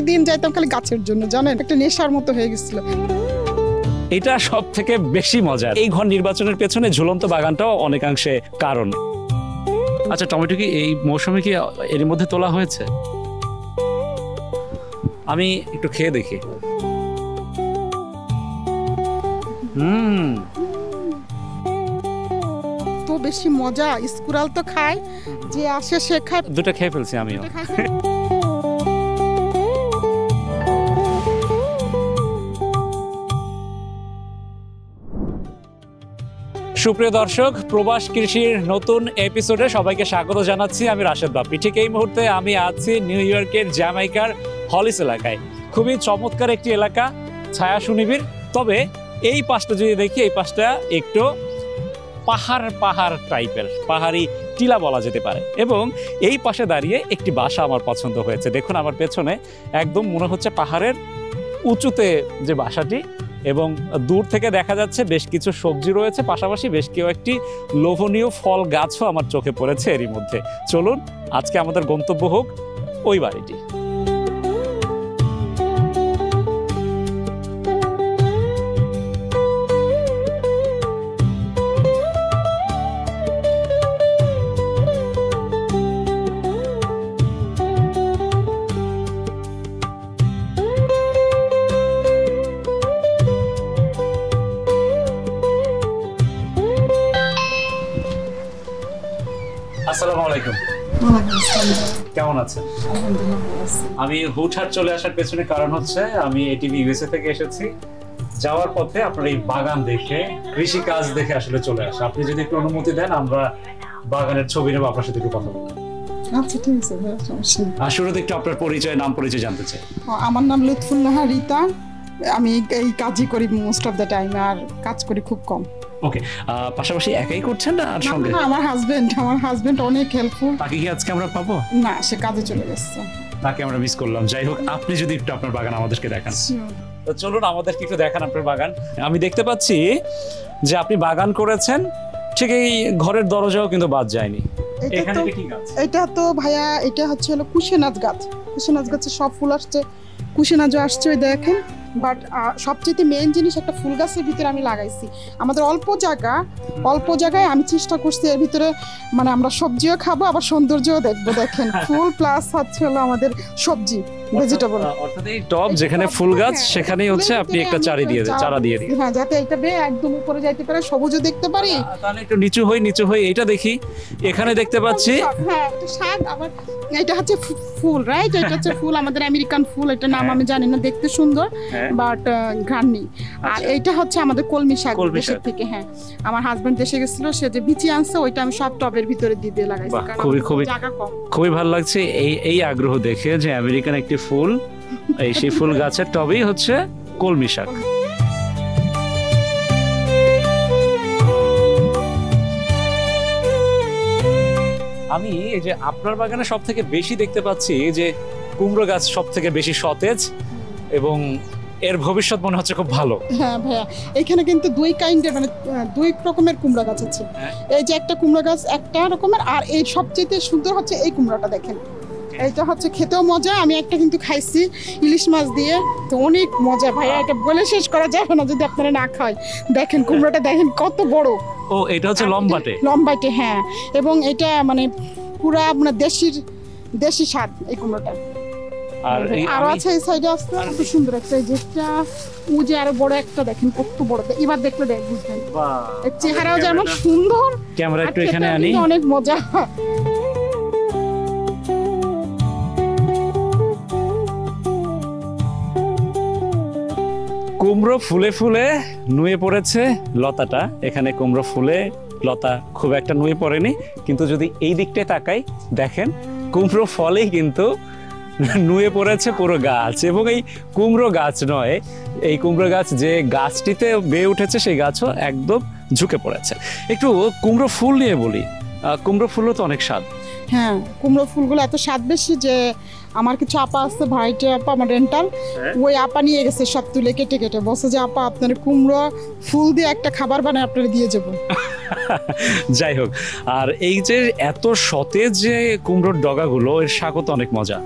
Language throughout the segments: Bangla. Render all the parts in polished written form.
প্রতিদিন যাইতাম খালি গাছের জন্য, জানেন, একটা নেশার মতো হয়ে গেছিল। এটা সব থেকে বেশি মজার। এই ঘর নির্বাচনের পেছনে ঝুলন্ত বাগানটাও অনেকাংশে কারণ। আচ্ছা, টমেটো কি এই মৌসুমে কি এর মধ্যে তোলা হয়েছে? আমি একটু খেয়ে দেখি। তো বেশি মজা, স্কুরাল তো খায়, যে আসে সে খায়। দুটো খেয়ে ফেলছি আমিও। সুপ্রিয় দর্শক, প্রবাস কৃষির নতুন এপিসোডে সবাইকে স্বাগত জানাচ্ছি। আমি রাশেদ বাপ্পি। ঠিক এই মুহূর্তে আমি আছি নিউ ইয়র্কের জ্যামাইকার হলিস এলাকায়। খুবই চমৎকার একটি এলাকা, ছায়া সুনিবিড়। তবে এই পাশটা যদি দেখি, এই পাশটা একটু পাহাড় টাইপের, পাহাড়ি টিলা বলা যেতে পারে। এবং এই পাশে দাঁড়িয়ে একটি বাসা আমার পছন্দ হয়েছে। দেখুন আমার পেছনে একদম মনে হচ্ছে পাহাড়ের উঁচুতে যে বাসাটি, এবং দূর থেকে দেখা যাচ্ছে বেশ কিছু সবজি রয়েছে, পাশাপাশি বেশ কয়েকটি লোভনীয় ফল গাছও আমার চোখে পড়েছে এরই মধ্যে। চলুন আজকে আমাদের গন্তব্য হোক ওই বাড়িটি। আসসালামু আলাইকুম। কেমন আছেন? আমি হুটহাট চলে আসার পেছনে কারণ হচ্ছে আমি এটিভি ইউএসএ থেকে এসেছি। যাওয়ার পথে আপনার এই বাগান দেখে, কৃষি কাজ দেখে আসলে চলে আসা। আপনি যদি একটু অনুমতি দেন, আমরা বাগানের ছবি নেব, আপনার সাথে একটু কথা বলবো। আচ্ছা, ঠিক আছে, সমস্যা নেই। আর শুরুতে একটু আপনার নাম পরিচয় জানতে চাই। আমার নাম লুৎফুন্নাহা রিতা। আমি এই কাজই করি মোস্ট অফ দ্য টাইম, আর কাজ করি খুব কম। ওকে, পাশাপাশি একাই করছেন না আর সঙ্গে? আমার হাজবেন্ড অনেক হেল্পফুল। তাকে কি আজকে আমরা পাবো? না, সে কাজে চলে গেছে, তাকে আমরা মিস করলাম। যাই হোক, আপনি যদি একটু আপনার বাগান আমাদেরকে দেখান। তো চলুন আমাদেরকে একটু দেখান আপনার বাগান। আমি দেখতে পাচ্ছি যে আপনি বাগান করেছেন, ঠিক এই ঘরের দরজাও কিন্তু বাদ যায়নি। এটা তো ভাইয়া, এটা হচ্ছে হলো কুশেনাজ গাছ। কুশেনাজ গাছে সব ফুল আসছে, কুশেনাজও আসছে, ওই দেখেন। বাট সবচেয়ে মেইন জিনিস, একটা ফুল গাছের ভিতরে আমি লাগাইছি। আমাদের অল্প জায়গায় আমি চেষ্টা করছি এর ভিতরে, মানে আমরা সবজিও খাবো আবার সৌন্দর্যও দেখবো। দেখেন, ফুল প্লাস হচ্ছে হলো আমাদের সবজি, ভেজিটেবল। অর্থাৎ এই টব যেখানে ফুল গাছ, সেখানেই হচ্ছে আপনি একটা চারা দিয়ে দিন। হ্যাঁ, যাতে এটা বেয়ে একদম উপরে যাইতে পারে, সবুজও দেখতে পারি। তাহলে একটু নিচু হই, এটা দেখি। এখানে দেখতে পাচ্ছি, হ্যাঁ, একটা শাক। আবার এটা হচ্ছে ফুল, রাইট? এটা হচ্ছে ফুল, আমাদের আমেরিকান ফুল। এটা নাম আমি জানি না, দেখতে সুন্দর বাট ঘ্রাণ নেই। আর এইটা হচ্ছে আমাদের কলমি শাক দেশের থেকে। হ্যাঁ, আমার হাজবেন্ড দেশে গেছিল, সে যে বিচি আনছে, ওইটা আমি সব টবের ভিতরে দিয়ে লাগাইছি। খুবই ভালো লাগছে এই আগ্রহ দেখে যে আমেরিকান একটি ফুল, সেই ফুল গাছের টবেই হচ্ছে কলমি শাক। আমি এই যে আপনার বাগানে সব থেকে বেশি দেখতে পাচ্ছি যে কুমড়ো গাছ সব থেকে বেশি সতেজ, এবং এর ভবিষ্যৎ মনে হচ্ছে খুব ভালো। হ্যাঁ ভাইয়া, এখানে কিন্তু দুই কাইন্ডের, মানে দুই রকমের কুমড়া গাছ আছে। এই যে একটা কুমড়া গাছ একটা রকমের, আর এই সবচেয়ে সুন্দর হচ্ছে এই কুমড়াটা। দেখেন, এইটা হচ্ছে খেতেও মজা। আমি একটা কিন্তু খাইছি ইলিশ মাছ দিয়ে, তো অনেক মজা ভাইয়া, এটা বলে শেষ করা যাবে না যদি আপনারা না খায়। দেখেন কুমড়াটা, দেখেন কত বড়। ও, এটা হচ্ছে লম্বাটে। হ্যাঁ, এবং এটা মানে পুরা আপনার দেশি স্বাদ এই কুমড়াটা। আরো আছে এই সাইডে আসতে, খুব সুন্দর একটা, যেটা উজে আরো বড় একটা। দেখেন কত বড়, এবার দেখলে বুঝবেন। এর চেহারাও যেমন সুন্দর, ক্যামেরা একটু এখানে আনি, অনেক মজা। কুমড়ো ফুলে নুয়ে পড়েছে লতাটা। এখানে কুমড়ো ফুলে লতা খুব একটা নুয়ে পড়েনি, কিন্তু যদি এই দিকটায় তাকাই, দেখেন কুমড়ো ফলেই কিন্তু নুয়ে পড়েছে পুরো গাছ। এবং এই কুমড়ো গাছ নয়, এই কুমড়ো গাছ যে গাছটিতে বেয়ে উঠেছে, সেই গাছও একদম ঝুঁকে পড়েছে। একটু কুমড়ো ফুল নিয়ে বলি। কুমড়ো ফুলও তো অনেক স্বাদ। হ্যাঁ, কুমড়ো ফুলগুলো এত স্বাদ বেশি যে আমার কিছু আপা আছে, ভাইটে আপা, আমার রেন্টাল, ওই আপা নিয়ে গেছে সব তুলে কেটে বলছে যে আপা আপনার কুমড়ো ফুল দিয়ে একটা খাবার বানায় আপনারা দিয়ে যাবো। যাই হোক, আর এই যে এত সতেজ যে কুমড়োর ডগাগুলো, এর শাকও তো অনেক মজা।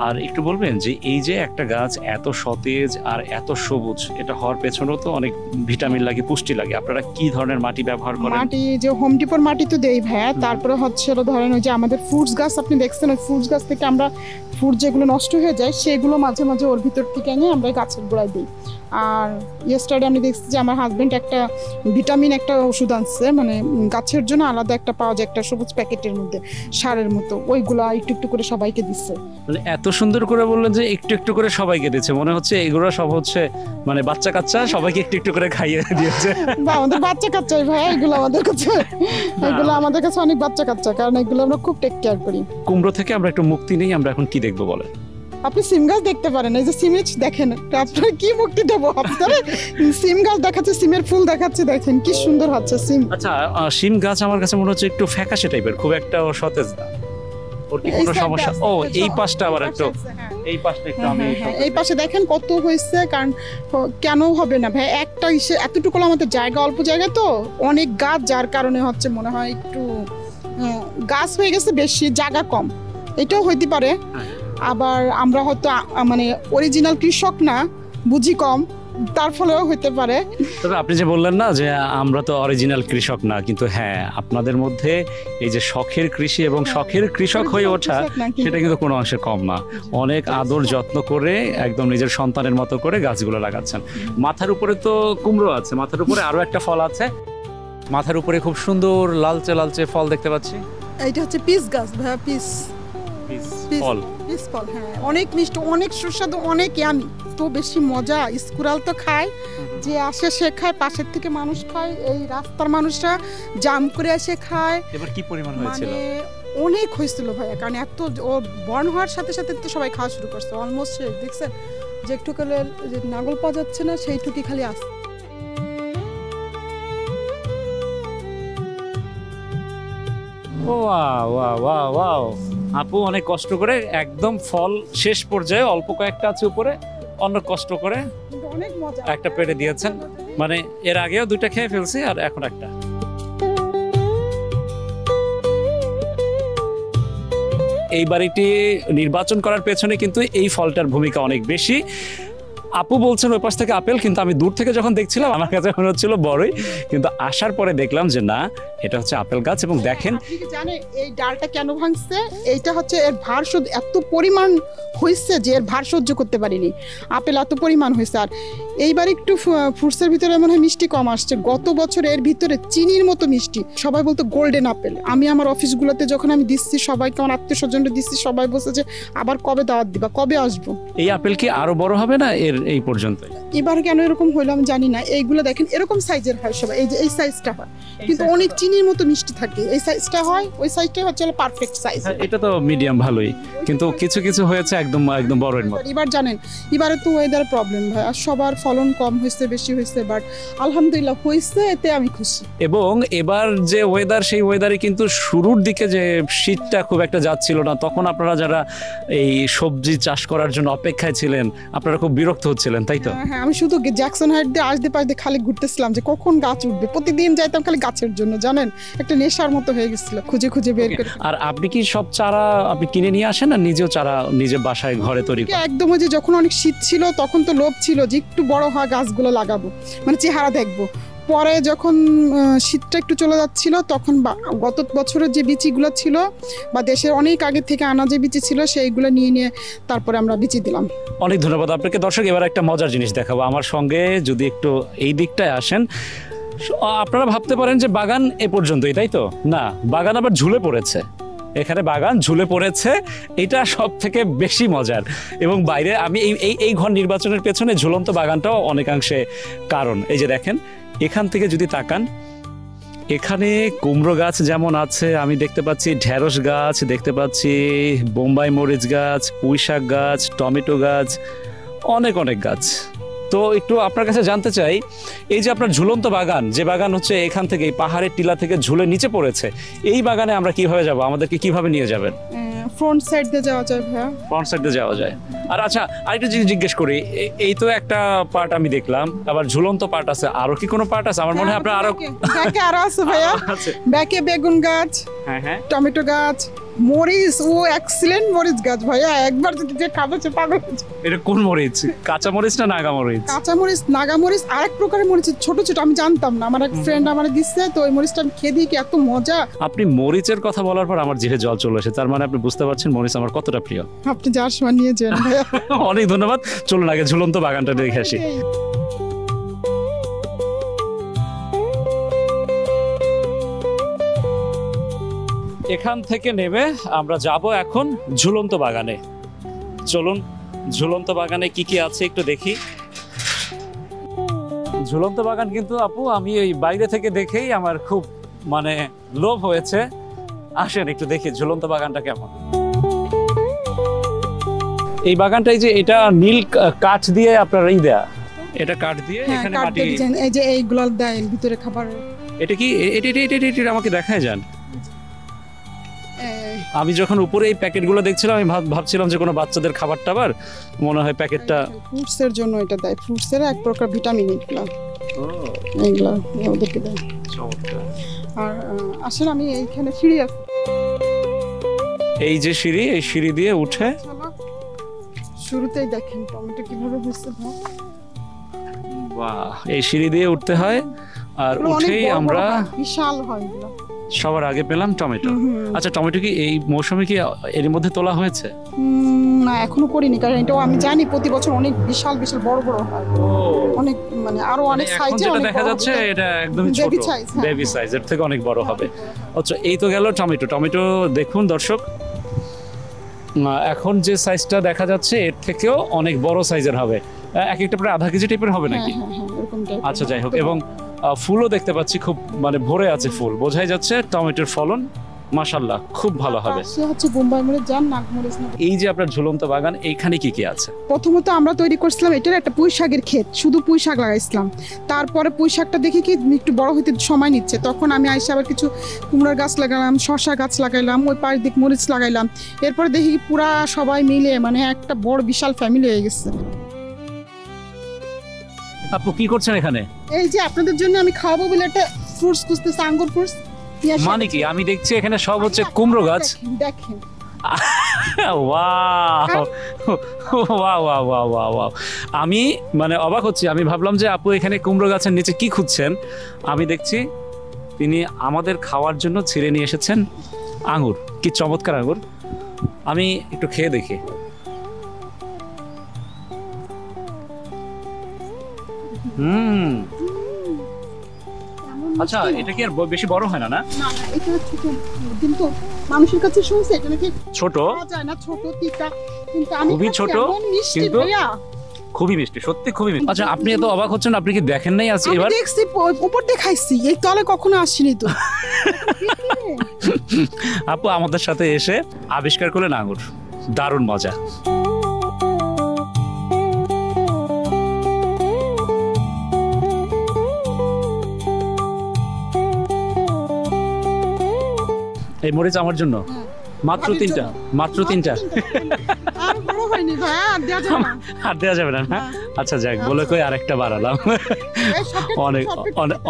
আর একটু বলবেন যে এই যে একটা গাছ এত সতেজ আর এত সবুজ, এটা হওয়ার পেছনেও তো অনেক ভিটামিন লাগে, পুষ্টি লাগে। আপনারা কি ধরনের মাটি ব্যবহার করেন? মাটি যে হোম ডিপোর মাটি তো দেই ভাইয়া, তারপরে হচ্ছে ধরেন ওই যে আমাদের ফ্রুটস গাছ আপনি দেখছেন, ওই ফ্রুটস গাছ থেকে আমরা ফ্রুট যেগুলো নষ্ট হয়ে যায় সেগুলো মাঝে মাঝে ওর ভিতর থেকে এনে আমরা গাছের গোড়ায় দিই। আর ইয়েস্টারডে আমি দেখছি যে আমার হাজবেন্ড একটা ভিটামিন একটা ওষুধ আনছে, মানে গাছের জন্য আলাদা একটা পাওয়া যায় একটা সবুজ প্যাকেটের মধ্যে সারের মতো, ওইগুলা একটু একটু করে সবাইকে দিচ্ছে। মানে এত সুন্দর করে বললেন যে একটু একটু করে সবাইকে দিচ্ছে, মনে হচ্ছে এগুলো সব হচ্ছে মানে বাচ্চা কাচ্চা সবাইকে একটু একটু করে খাইয়ে দিয়েছে। আমাদের বাচ্চা কাচ্চাই ভাই এগুলো আমাদের কাছে, এগুলো আমাদের কাছে অনেক বাচ্চা কাচ্চা, কারণ এগুলো আমরা খুব টেক কেয়ার করি। কুমড়ো থেকে আমরা একটু মুক্তি নেই, আমরা এখন কি দেখবো বলেন? আপনি সিম গাছ দেখতে পারেন, এই যে সিমের দেখেন, আপনার কি মুক্তি দেবো আপনারা? সিম গাছ দেখাচ্ছে, সিমের ফুল দেখাচ্ছে, দেখেন কি সুন্দর হচ্ছে সিম। আচ্ছা, সিম গাছ আমার কাছে মনে হচ্ছে একটু ফ্যাকাশে টাইপের, খুব একটা সতেজ না। ওর কি কোনো সমস্যা? ও এই পাশটা আবার একটু, এই পাশটা একটু আমি এই পাশে দেখেন কত হয়েছে, কারণ কেন হবে না ভাই, একটা এতটুকু আমাদের জায়গা, অল্প জায়গা তো অনেক গাছ, যার কারণে হচ্ছে মনে হয় একটু গাছ হয়ে গেছে বেশি, জায়গা কম, এটাও হইতে পারে। আবার আমরা হয়তো মানে অরিজিনাল কৃষক না, বুঝি কম, তার ফলেও হইতে পারে। তবে আপনি যে বললেন না যে আমরা তো অরিজিনাল কৃষক না, কিন্তু হ্যাঁ আপনাদের মধ্যে এই যে শখের কৃষি এবং শখের কৃষক হয়ে ওঠা, সেটা কিন্তু কোনো অংশে কম না। অনেক আদর যত্ন করে একদম নিজের সন্তানের মতো করে গাছগুলো লাগাচ্ছেন। মাথার উপরে তো কুমড়ো আছে, মাথার উপরে আরো একটা ফল আছে, মাথার উপরে খুব সুন্দর লালচে লালচে ফল দেখতে পাচ্ছি। এইটা হচ্ছে পিস গাছ ভাইয়া, পিস ফল, পিস ফল, হ্যাঁ অনেক মিষ্টি, অনেক সুস্বাদু, অনেক ইয়ামি, তো বেশি মজা। স্কুরাল তো খায়, যে আসে সে খায়, পাশের থেকে মানুষ খায়, এই রাস্তার মানুষরা জাম করে এসে খায়। এবার কি পরিমাণ হয়েছিল? অনেক হয়েছিল ভাইয়া, কারণ এত ও বর্ন হওয়ার সাথে সাথে তো সবাই খাওয়া শুরু করছে, অলমোস্ট শেষ। দেখছেন যে একটু কালে যে নাগল পাওয়া যাচ্ছে না, সেইটুকি খালি আসছে। ওয়াও, আপু অনেক কষ্ট করে একদম ফল শেষ পর্যায়ে, অল্প কয়েকটা আছে উপরে, অনেক কষ্ট করে অনেক মজা একটা পেটে দিয়েছেন। মানে এর আগেও দুইটা খেয়ে ফেলছি আর এখন একটা। এই বাড়িটি নির্বাচন করার পেছনে কিন্তু এই ফলটার ভূমিকা অনেক বেশি। আপু বলছেন ওই পাশ থেকে আপেল, কিন্তু আমি দূর থেকে যখন দেখছিলাম আমার কাছে মনে হচ্ছিল বড়ই, কিন্তু আসার পরে দেখলাম যে না, এটা হচ্ছে আপেল গাছ। এবং দেখেন, আপনি কি জানেন এই ডালটা কেন ভাঙছে? এইটা হচ্ছে এর ভার এত পরিমাণ হয়েছে যে এর ভার সহ্য করতে পারিনি, আপেল এত পরিমাণ হয়েছে। আর এইবার একটু ফ্রুটসের ভিতরে মনে হয় মিষ্টি কম আসছে, গত বছর এর ভিতরে চিনির মতো মিষ্টি, সবাই বলতো গোল্ডেন আপেল। আমি আমার অফিসগুলোতে যখন আমি দিচ্ছি সবাইকে, আমার আত্মীয় স্বজনকে দিচ্ছি, সবাই বলছে যে আবার কবে দাওয়াত দিবা, কবে আসবো। এই আপেল কি আরো বড় হবে না এর এই পর্যন্ত? এবার কেন এরকম হইলো আমি জানি না। এইগুলো দেখেন এরকম সাইজের হয় সবাই, এই যে এই সাইজটা হয়, কিন্তু অনেক চিনির মতো মিষ্টি থাকে। এই সাইজটা হয়, ওই সাইজটাই হচ্ছে পারফেক্ট সাইজ। এটা তো মিডিয়াম ভালোই, কিন্তু কিছু কিছু হয়েছে একদম একদম বড়ের মতো। এবার জানেন এবারে তো ওয়েদার প্রবলেম ভাই, আর সবার ফলন কম হয়েছে, বেশি হয়েছে, বাট আলহামদুলিল্লাহ হয়েছে, এতে আমি খুশি। এবং এবার যে ওয়েদার, সেই ওয়েদারে কিন্তু শুরুর দিকে যে শীতটা খুব একটা যাচ্ছিল না, তখন আপনারা যারা এই সবজি চাষ করার জন্য অপেক্ষায় ছিলেন, আপনারা খুব বিরক্ত হচ্ছিলেন, তাই তো? হ্যাঁ, আমি শুধু জ্যাকসন হাইট দিয়ে আসতে পাশতে খালি ঘুরতেছিলাম যে কখন গাছ উঠবে, প্রতিদিন যাইতাম খালি গাছের জন্য, জানেন একটা নেশার মতো হয়ে গেছিল, খুঁজে খুঁজে বের করে। আর আপনি কি সব চারা আপনি কিনে নিয়ে আসেন, না নিজেও চারা নিজে বাসায় ঘরে তৈরি করেন? একদম ওই যে যখন অনেক শীত ছিল তখন তো লোভ ছিল যে একটু বড় হওয়া গাছগুলো লাগাবো, মানে চেহারা দেখবো। পরে যখন শীতটা একটু চলে যাচ্ছিল তখন গত বছরের যে বিচিগুলো ছিল বা দেশের অনেক আগে থেকে আনা যে বিচি ছিল সেইগুলো নিয়ে নিয়ে তারপরে আমরা বিচি দিলাম। অনেক ধন্যবাদ আপনাকে। দর্শক, এবার একটা মজার জিনিস দেখাবো, আমার সঙ্গে যদি একটু এই দিকটায় আসেন। আপনারা ভাবতে পারেন যে বাগান এ পর্যন্তই, তাই তো? না, বাগান আবার ঝুলে পড়েছে। এখানে বাগান ঝুলে পড়েছে, এটা সব থেকে বেশি মজার। এবং বাইরে আমি এই ঘর নির্বাচনের পেছনে ঝুলন্ত বাগানটাও অনেকাংশে কারণ। এই যে দেখেন, এখান থেকে যদি তাকান, এখানে কুমড়ো গাছ যেমন আছে, আমি দেখতে পাচ্ছি ঢেঁড়স গাছ, দেখতে পাচ্ছি বোম্বাই মরিচ গাছ, পুঁই শাক গাছ, টমেটো গাছ, অনেক অনেক গাছ। তো একটু আপনার কাছে জানতে চাই, এই যে আপনার ঝুলন্ত বাগান, যে বাগান হচ্ছে এখান থেকে এই পাহাড়ের টিলা থেকে ঝুলে নিচে পড়েছে, এই বাগানে আমরা কিভাবে যাব? আমাদেরকে কিভাবে নিয়ে যাবেন? ফ্রন্ট সাইড দিয়ে যাওয়া যায় ভাইয়া, ফ্রন্ট সাইড দিয়ে যাওয়া যায়। আর আচ্ছা, আরেকটা জিনিস জিজ্ঞেস করি, এই তো একটা পার্ট আমি দেখলাম, আবার ঝুলন্ত পার্ট আছে, আরো কি কোনো পার্ট আছে? আমার মনে হয় আপনার আরো ব্যাকে আরো আছে ভাইয়া, ব্যাকে বেগুন গাছ, হ্যাঁ হ্যাঁ, টমেটো গাছ, মরিচ, ও এক্সিলেন্ট মরিচ গাছ ভাইয়া, একবার যদি যে খাবে সে পাগল হয়ে যাবে। এটা কোন মরিচ, কাঁচা মরিচ না নাগা মরিচ? কাঁচা মরিচ, নাগা মরিচ, আরেক প্রকারের মরিচ, ছোট ছোট, আমি জানতাম না, আমার এক ফ্রেন্ড আমার দিচ্ছে, তো ওই মরিচটা আমি খেয়ে দিই, কি এত মজা। আপনি মরিচের কথা বলার পর আমার জিভে জল চলে এসেছে, তার মানে আপনি বুঝতে পারছেন মরিচ আমার কতটা প্রিয়। আপনি যার সময় নিয়ে যান ভাইয়া। অনেক ধন্যবাদ। চলুন আগে ঝুলন্ত বাগানটা দেখে আসি। এখান থেকে নেমে আমরা যাব এখন ঝুলন্ত বাগানে। চলুন ঝুলন্ত বাগানে কি কি আছে একটু দেখি। ঝুলন্ত বাগান কিন্তু আপু আমি এই বাইরে থেকে দেখেই আমার খুব মানে লোভ হয়েছে। আসেন একটু দেখি ঝুলন্ত বাগানটা কেমন। এই বাগানটাই যে এটা নীল কাঠ দিয়ে আপনার এই দেয়া, এটা কাঠ দিয়ে এখানে মাটি, এই যে এইগুলো দেয় ভিতরে খাবার। এটা কি এটা আমাকে দেখায় যান। আমি যখন উপরে এই প্যাকেটগুলো দেখছিলাম আমি ভাবছিলাম যে কোনো বাচ্চাদের খাবার টাবার মনে হয় প্যাকেটটা ফ্রুটস এর জন্য এটা দেয়, ফ্রুটস এর এক প্রকার ভিটামিন এগুলো, এইগুলো ওদেরকে দেয়। আর আসলে আমি এইখানে সিঁড়ি আছে, এই যে সিঁড়ি, এই সিঁড়ি দিয়ে উঠে শুরুতেই দেখেন টমেটো কিভাবে হচ্ছে। বাহ, এই সিঁড়ি দিয়ে উঠতে হয় আর উঠেই আমরা বিশাল হয় এগুলো। সবার আগে পেলাম টমেটো। আচ্ছা, টমেটো কি এই মৌসুমে কি এর মধ্যে তোলা হয়েছে? না, এখনো করিনি, কারণ এটাও আমি জানি প্রতি বছর অনেক বিশাল বিশাল বড় বড় হয়, অনেক মানে আরো অনেক সাইজে দেখা যাচ্ছে। এটা একদমই ছোট, বেবি সাইজ, এর থেকে অনেক বড় হবে। আচ্ছা, এই তো গেল টমেটো। টমেটো দেখুন দর্শক, এখন যে সাইজটা দেখা যাচ্ছে এর থেকেও অনেক বড় সাইজের হবে, এক একটা প্রায় আধা কেজি টাইপের হবে নাকি? আচ্ছা, যাই হোক। এবং ফুলও দেখতে পাচ্ছি খুব মানে ভরে আছে ফুল, বোঝাই যাচ্ছে টমেটোর ফলন মাশাআল্লাহ খুব ভালো হবে। বোম্বাই মরিচ, জান নাগমরিচ। এই যে আপনার ঝুলন্ত বাগান, এইখানে কি কি আছে? প্রথমত আমরা তৈরি করছিলাম এটার একটা পুঁই শাকের ক্ষেত, শুধু পুঁই শাক লাগাইছিলাম। তারপরে পুঁই শাকটা দেখি কি একটু বড় হইতে সময় নিচ্ছে, তখন আমি আইসা আবার কিছু কুমড়ার গাছ লাগালাম, শশা গাছ লাগাইলাম, ওই পাশ দিক মরিচ লাগাইলাম। এরপরে দেখি পুরা সবাই মিলে মানে একটা বড় বিশাল ফ্যামিলি হয়ে গেছে। আপু কি করছেন এখানে? এই যে আপনাদের জন্য আমি খাওয়াবো বলে একটা ফ্রুটস খুঁজতেছি, আঙ্গুর ফ্রুটস। মানে কি আমি দেখছি এখানে সব হচ্ছে কুমড়ো গাছ। দেখেন, আমি মানে অবাক হচ্ছি। আমি ভাবলাম যে আপু এখানে কুমড়ো গাছের নিচে কি খুঁজছেন, আমি দেখছি তিনি আমাদের খাওয়ার জন্য ছিঁড়ে নিয়ে এসেছেন আঙ্গুর। কি চমৎকার আঙ্গুর, আমি একটু খেয়ে দেখি। আচ্ছা, এটা কি আর বেশি বড় হয় না? না, এটা ছোট, কিন্তু মানুষের কাছে শুনছে এটা নাকি ছোট, যায় না, ছোট তিতা, কিন্তু আমি খুবই ছোট, কিন্তু খুবই মিষ্টি, সত্যি খুবই মিষ্টি। আচ্ছা, আপনি এত অবাক হচ্ছেন, আপনি কি দেখেন নাই? আজকে এবার দেখছি, উপর দিয়ে খাইছি, এই তলে কখনো আসেনি তো। আপু আমাদের সাথে এসে আবিষ্কার করলেন আঙ্গুর, দারুণ মজা। এই মরিচ আমার জন্য মাত্র তিনটা, মাত্র তিনটা। আর দেওয়া যাবে না? আচ্ছা, যাক, বলে কই আরেকটা বাড়ালাম। অনেক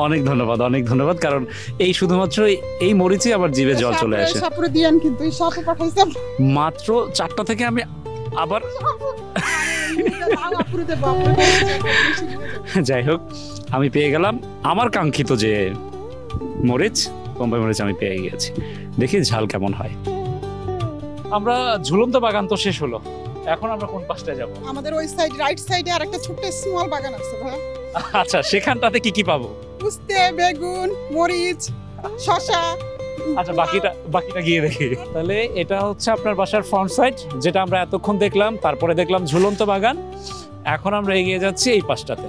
অনেক ধন্যবাদ, অনেক ধন্যবাদ। কারণ এই শুধুমাত্র এই মরিচই আমার জিভে জল চলে আসে। মাত্র 4টা থেকে আমি আবার যাই হোক, আমি পেয়ে গেলাম আমার কাঙ্ক্ষিত যে মরিচ, বোম্বাই মরিচ আমি পেয়ে গিয়েছি। দেখি ঝাল কেমন হয়। আমরা ঝুলন্ত বাগান তো শেষ হলো, এখন আমরা কোন পাশটায় যাব? আমাদের ওই সাইড, রাইট সাইডে আরেকটা ছোট্ট স্মল বাগান আছে ভাই। আচ্ছা, সেখানটাতে কি কি পাবো? উস্তে, বেগুন, মরিচ, শসা। আচ্ছা, বাকিটা গিয়ে দেখি। তাহলে এটা হচ্ছে আপনার বাসার ফ্রন্ট সাইড, যেটা আমরা এতক্ষণ দেখলাম। তারপরে দেখলাম ঝুলন্ত বাগান। এখন আমরা এগিয়ে যাচ্ছি এই পাশটাতে।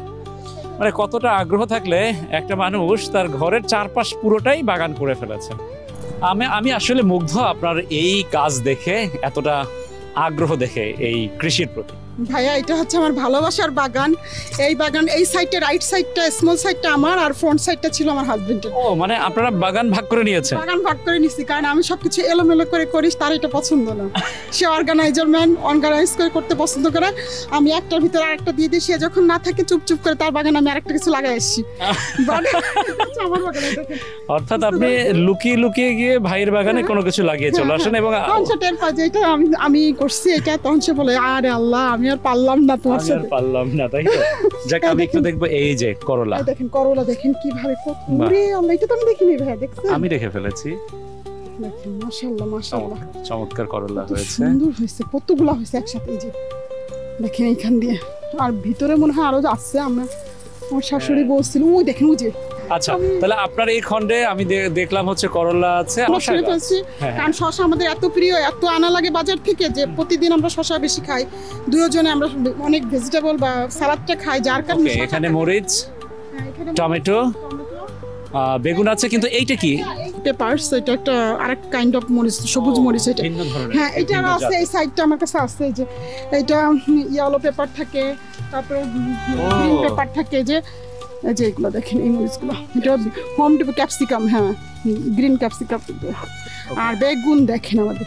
মানে কতটা আগ্রহ থাকলে একটা মানুষ তার ঘরের চারপাশ পুরোটাই বাগান করে ফেলেছে। আমি আসলে মুগ্ধ আপনার এই কাজ দেখে, এতটা আগ্রহ দেখে এই কৃষির প্রতি। ভাইয়া এটা হচ্ছে আমার ভালোবাসার বাগান। এই বাগান এই সাইডটা, রাইট সাইডটা, স্মল সাইডটা আমার, আর ফ্রন্ট সাইডটা ছিল আমার হাজবেন্ডের। ও মানে আপনারা বাগান ভাগ করে নিয়েছেন? বাগান ভাগ করে নিছি, কারণ আমি সবকিছু এলোমেলো করে করি, তার এটা পছন্দ না। সে অর্গানাইজার ম্যান, অর্গানাইজ করে করতে পছন্দ করে। আমি একটার ভিতরে আরেকটা দিয়ে দিই, সে যখন না থাকে চুপচুপ করে তার বাগানে আমি আরেকটা কিছু লাগাই আসছি। আমার বাগানে অর্থাৎ আপনি লুকিয়ে লুকিয়ে গিয়ে ভাইয়ের বাগানে কোনো কিছু লাগিয়ে চলে আসেন এবং যেটা আমি করছি এটা, তখন সে বলে আরে আল্লাহ আমি আর পারলাম না তোমার সাথে, পারলাম না, তাই তো? যাক আমি একটু দেখবো। এই যে করলা, দেখেন করলা দেখেন কিভাবে কত, ওরে আল্লাহ, এটা তো আমি দেখিনি ভাই, দেখছেন? আমি দেখে ফেলেছি। দেখেন মাশাআল্লাহ মাশাআল্লাহ, চমৎকার করলা হয়েছে, সুন্দর হয়েছে, কতগুলো হয়েছে একসাথে। এই যে দেখেন এইখান দিয়ে, আর ভিতরে মনে হয় আরো আছে। আমার শাশুড়ি বলছিল ওই দেখেন ওই যে। আচ্ছা তাহলে আপনার এই খণ্ডে আমি দেখলাম হচ্ছে করলা আছে, কারণ শসা আমাদের এত প্রিয়, এত আনা লাগে বাজার থেকে, যে প্রতিদিন আমরা শসা বেশি খাই দুজনে, আমরা অনেক ভেজিটেবল বা সালাদটা খাই, যার কারণে। এখানে মরিচ, টমেটো, বেগুন আছে। কিন্তু এইটা কি? পেপারস, এটা একটা আরেক কাইন্ড অফ মরিচ, সবুজ মরিচ এটা। হ্যাঁ এটা আছে এই সাইডটা আমার কাছে আছে। এই যে এটা ইয়েলো পেপার থাকে, তারপরে গ্রিন পেপার থাকে, যে এই যে এগুলো দেখেন এই মরিচগুলো, এটা হোম ক্যাপসিকাম, হ্যাঁ গ্রিন ক্যাপসিকাম। আর বেগুন দেখেন আমাদের।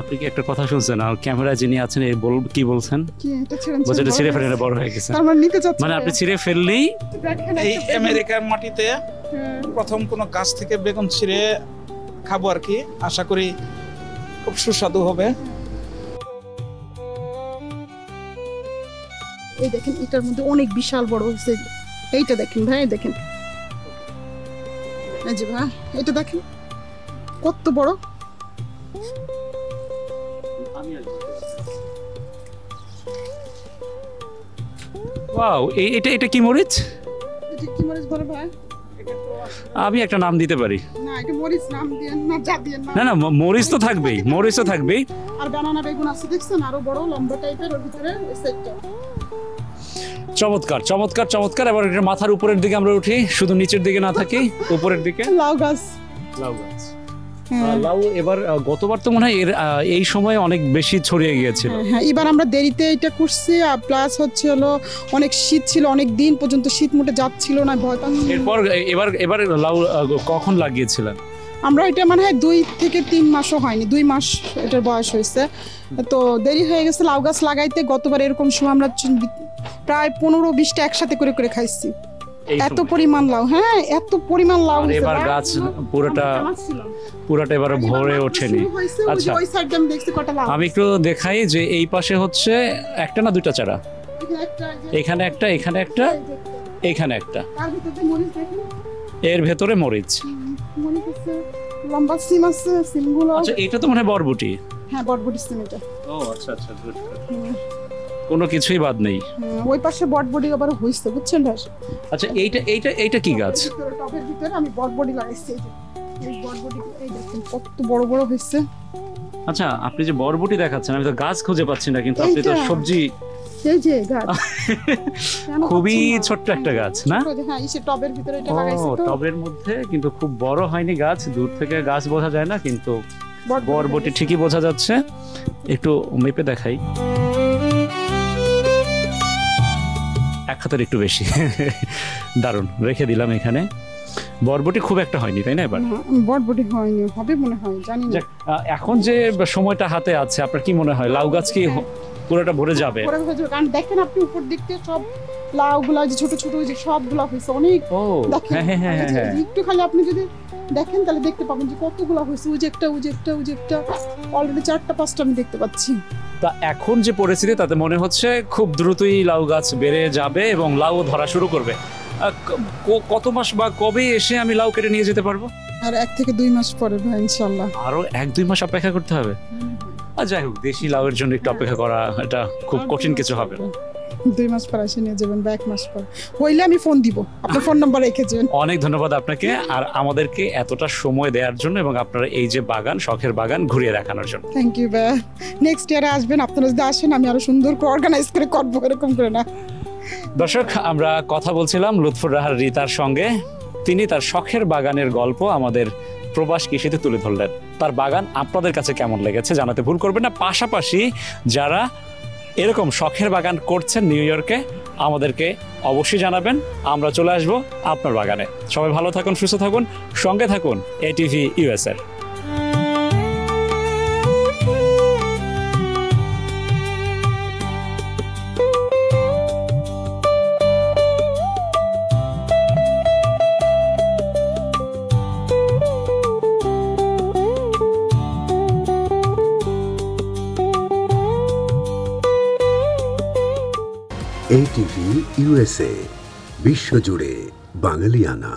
আপনি কি একটা কথা শুনছেন? আর ক্যামেরা যিনি আছেন এই কি বলছেন? কি এটা ছিঁড়ে ফেলে বড় হয়ে গেছে, তার মানে নিতে চাচ্ছেন? মানে আপনি ছিঁড়ে ফেললেই এই আমেরিকার মাটিতে প্রথম কোন গাছ থেকে বেগুন ছিঁড়ে খাবো আর কি, আশা করি খুব সুস্বাদু হবে। এই দেখেন এটার মধ্যে অনেক বিশাল বড় হয়েছে, এইটা দেখেন ভাই, দেখেন এই যে ভাই, এটা দেখেন কত বড়। ওয়াও, এটা কি মরিচ? এটা কি মরিচ বলে ভাই? আমি একটা নাম দিতে পারি। না এটা মরিচ নাম দেন না, যা দেন না। না না, মরিচ তো থাকবেই, মরিচ তো থাকবেই। আর বানানা বেগুন আছে দেখছেন, আরো বড় লম্বা টাইপের, ওর ভিতরে এই সেটটা। চমৎকার চমৎকার চমৎকার। এবার এটা মাথার উপরের দিকে আমরা উঠি, শুধু নিচের দিকে না থাকি, উপরের দিকে। লাউ গাছ, লাউ গাছ। লাউ এবার গতবার তো মনে হয় এই সময় অনেক বেশি ছড়িয়ে গিয়েছিল। হ্যাঁ এবার আমরা দেরিতে এটা করছি, আর প্লাস হচ্ছে হলো অনেক শীত ছিল, অনেক দিন পর্যন্ত শীত মোটে যাচ্ছিল না, ভয় পাচ্ছি। এরপর এবার লাউ কখন লাগিয়েছিলেন? আমরা এটা মানে হয় 2 থেকে 3 মাসও হয়নি, 2 মাস এটার বয়স হয়েছে, তো দেরি হয়ে গেছে লাউ গাছ লাগাইতে। গতবার এরকম সময় আমরা প্রায় 15-20টা একসাথে করে করে খাইছি, এত পরিমাণ লাউ। হ্যাঁ এত পরিমাণ লাউ, এবার গাছ পুরোটা এবার ভরে ওঠেনি। আচ্ছা আমি একটু দেখাই যে এই পাশে হচ্ছে একটা না দুইটা চারা, এখানে একটা, এখানে একটা, এখানে একটা, এর ভেতরে মরিচ, লম্বা সিম আছে, সিমগুলো। আচ্ছা এটা তো মনে হয় বরবটি। হ্যাঁ বরবটি সিম এটা। ও আচ্ছা আচ্ছা, কোনো কিছুই বাদ নেই। ওই পাশে বটবডি আবার হইছে, বুঝছেন ভাই? আচ্ছা এইটা কি গাছ? টবের ভিতরে আমি বটবডি লাগাইছি, এই বটবডি, এই দেখেন কত বড় বড় হইছে। আচ্ছা আপনি যে বরবটি দেখাচ্ছেন, আমি তো গাছ খুঁজে পাচ্ছি না, কিন্তু আপনি তো সবজি। এই যে গাছ খুবই ছোট্ট একটা গাছ না? হ্যাঁ এই টবের ভিতরে এটা লাগাইছি তো। টবের মধ্যে, কিন্তু খুব বড় হয়নি গাছ, দূর থেকে গাছ বোঝা যায় না, কিন্তু বরবটি ঠিকই বোঝা যাচ্ছে। একটু মেপে দেখাই, এক হাতের একটু বেশি। দারুণ, রেখে দিলাম এখানে। বরবটি খুব একটা হয়নি তাই না? এবার বরবটি হয়নি, হবে মনে হয়, জানি না। এখন যে সময়টা হাতে আছে, আপনার কি মনে হয় লাউ গাছ কি পুরোটা ভরে যাবে? কারণ দেখেন আপনি উপর দিক থেকে সব লাউগুলা যে ছোট ছোট যে সবগুলা হয়েছে অনেক। একটু খালি আপনি যদি দেখেন তাহলে দেখতে পাবেন যে কতগুলা হয়েছে, উজেকটা উজেকটা উজেকটা, অলরেডি 4টা-5টা আমি দেখতে পাচ্ছি। তা এখন যে পরিস্থিতি তাতে মনে হচ্ছে খুব দ্রুতই লাউ গাছ বেড়ে যাবে এবং লাউ ধরা শুরু করবে। কত মাস বা কবে এসে আমি লাউ কেটে নিয়ে যেতে পারবো? আর 1 থেকে 2 মাস পরে ভাই ইনশাআল্লাহ। আরো 1-2 মাস অপেক্ষা করতে হবে? আর যাই হোক, দেশি লাউয়ের জন্য একটু অপেক্ষা করা এটা খুব কঠিন কিছু হবে না। 2 মাস পর এসে নিয়ে যাবেন বা 1 মাস পর হইলে আমি ফোন দিব, আপনার ফোন নাম্বার রেখেছেন। অনেক ধন্যবাদ আপনাকে আর আমাদেরকে এতটা সময় দেওয়ার জন্য এবং আপনারা এই যে বাগান, শখের বাগান ঘুরিয়ে দেখানোর জন্য। থ্যাংক ইউ ভাই। নেক্সট ইয়ারে আসবেন, আপনারা যদি আসেন আমি আরো সুন্দর করে অর্গানাইজ করে করবো, এরকম করে না। দর্শক, আমরা কথা বলছিলাম লুৎফুর রাহার রিতার সঙ্গে। তিনি তার শখের বাগানের গল্প আমাদের প্রবাস কৃষিতে তুলে ধরলেন। তার বাগান আপনাদের কাছে কেমন লেগেছে জানাতে ভুল করবেন না। পাশাপাশি যারা এরকম শখের বাগান করছেন নিউ ইয়র্কে, আমাদেরকে অবশ্যই জানাবেন, আমরা চলে আসব আপনার বাগানে। সবাই ভালো থাকুন, সুস্থ থাকুন, সঙ্গে থাকুন এটিভি ইউএস এর। এটিভি ইউএসএ, বিশ্বজুড়ে বাঙালিয়ানা।